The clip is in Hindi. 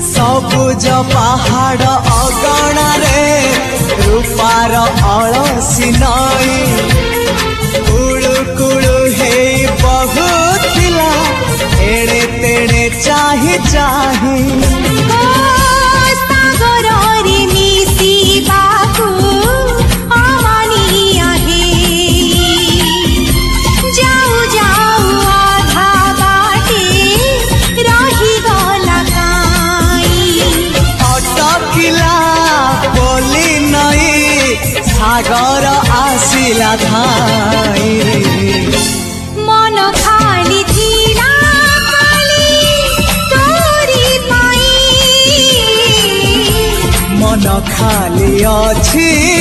सबुज पहाड़ अगणारे रूपार अलसी नई कुड़ू कुड़ू हे बहुथिला एड़े तेड़े चाही चाही सागर आसिला धाई मन खाली थिला खाली तोरी पाई मन खाली अछि